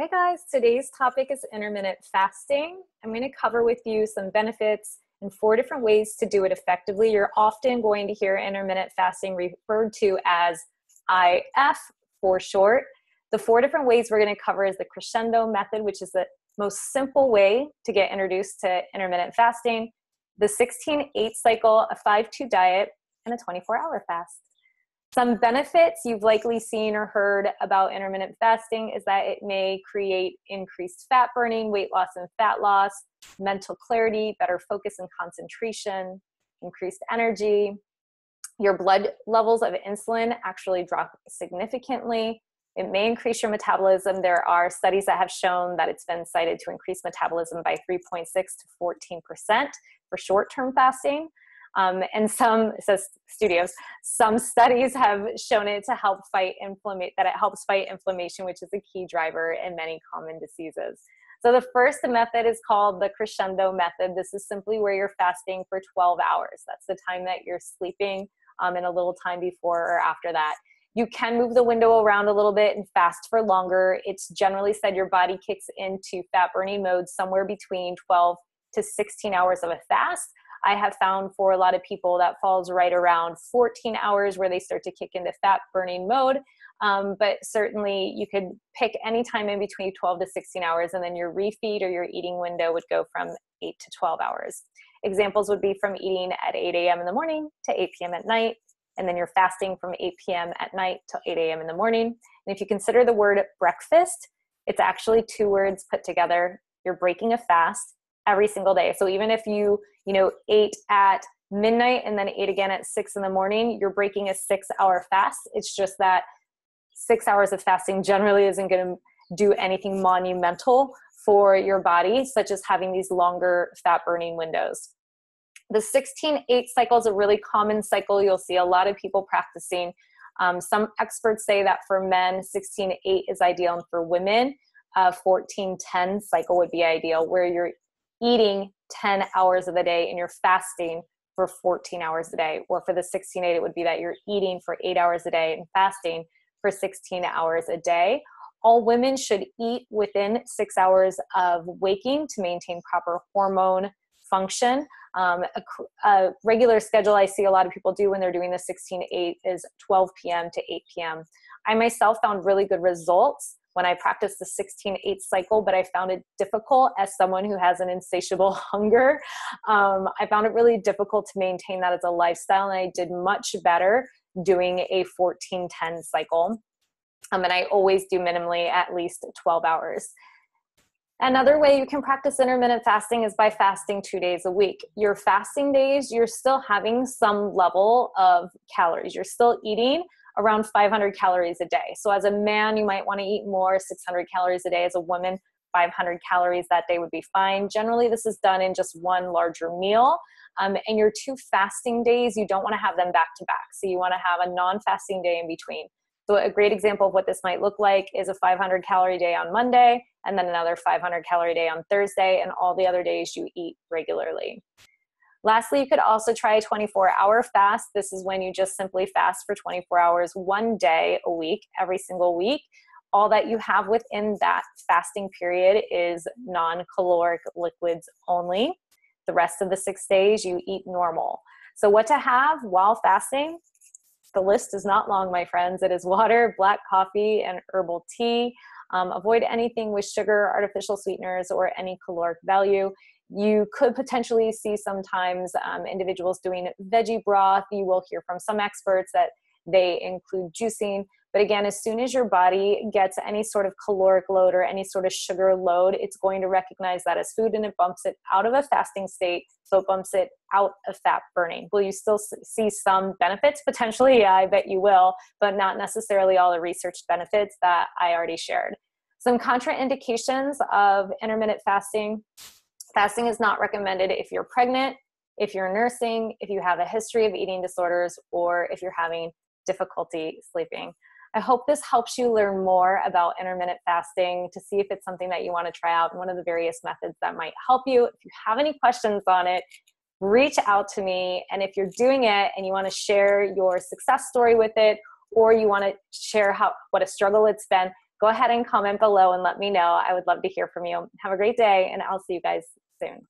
Hey guys, today's topic is intermittent fasting. I'm going to cover with you some benefits and 4 different ways to do it effectively. You're often going to hear intermittent fasting referred to as IF for short. The 4 different ways we're going to cover is the Crescendo Method, which is the most simple way to get introduced to intermittent fasting, the 16-8 cycle, a 5-2 diet, and a 24-hour fast. Some benefits you've likely seen or heard about intermittent fasting is that it may create increased fat burning, weight loss and fat loss, mental clarity, better focus and concentration, increased energy. Your blood levels of insulin actually drop significantly. It may increase your metabolism. There are studies that have shown that it's been cited to increase metabolism by 3.6 to 14% for short-term fasting. And some studies have shown it to help fight inflammation, which is a key driver in many common diseases. So the first method is called the Crescendo Method. This is simply where you're fasting for 12 hours. That's the time that you're sleeping and a little time before or after that. You can move the window around a little bit and fast for longer. It's generally said your body kicks into fat burning mode somewhere between 12 to 16 hours of a fast. I have found for a lot of people that falls right around 14 hours where they start to kick into fat burning mode. But certainly you could pick any time in between 12 to 16 hours, and then your refeed or your eating window would go from 8 to 12 hours. Examples would be from eating at 8 a.m. in the morning to 8 p.m. at night, and then you're fasting from 8 p.m. at night till 8 a.m. in the morning. And if you consider the word breakfast, it's actually 2 words put together. You're breaking a fast every single day. So even if you ate at midnight and then ate again at 6 in the morning, you're breaking a 6-hour fast. It's just that 6 hours of fasting generally isn't going to do anything monumental for your body, such as having these longer fat burning windows. The 16-8 cycle is a really common cycle you'll see a lot of people practicing. Some experts say that for men, 16-8 is ideal, and for women, 14-10 cycle would be ideal, where you're eating 10 hours of the day and you're fasting for 14 hours a day. Or for the 16-8, it would be that you're eating for 8 hours a day and fasting for 16 hours a day. All women should eat within 6 hours of waking to maintain proper hormone function. A regular schedule I see a lot of people do when they're doing the 16-8 is 12 p.m. to 8 p.m. I myself found really good results when I practiced the 16-8 cycle, but I found it difficult as someone who has an insatiable hunger. I found it really difficult to maintain that as a lifestyle, and I did much better doing a 14-10 cycle. And I always do minimally at least 12 hours. Another way you can practice intermittent fasting is by fasting 2 days a week. Your fasting days, you're still having some level of calories. You're still eating around 500 calories a day. So as a man, you might want to eat more, 600 calories a day. As a woman, 500 calories that day would be fine. Generally, this is done in just one larger meal. And your 2 fasting days, you don't want to have them back to back. So you want to have a non-fasting day in between. So a great example of what this might look like is a 500 calorie day on Monday, and then another 500 calorie day on Thursday, and all the other days you eat regularly. Lastly, you could also try a 24-hour fast. This is when you just simply fast for 24 hours, 1 day a week, every single week. All that you have within that fasting period is non-caloric liquids only. The rest of the 6 days, you eat normal. So what to have while fasting? The list is not long, my friends. It is water, black coffee, and herbal tea. Avoid anything with sugar, artificial sweeteners, or any caloric value. You could potentially see sometimes individuals doing veggie broth. You will hear from some experts that they include juicing. But again, as soon as your body gets any sort of caloric load or any sort of sugar load, it's going to recognize that as food, and it bumps it out of a fasting state. So it bumps it out of fat burning. Will you still see some benefits? Potentially, yeah, I bet you will, but not necessarily all the researched benefits that I already shared. Some contraindications of intermittent fasting. Fasting is not recommended if you're pregnant, if you're nursing, if you have a history of eating disorders, or if you're having difficulty sleeping. I hope this helps you learn more about intermittent fasting to see if it's something that you want to try out and one of the various methods that might help you. If you have any questions on it, reach out to me. And if you're doing it and you want to share your success story with it, or you want to share what a struggle it's been, go ahead and comment below and let me know. I would love to hear from you. Have a great day, and I'll see you guys soon.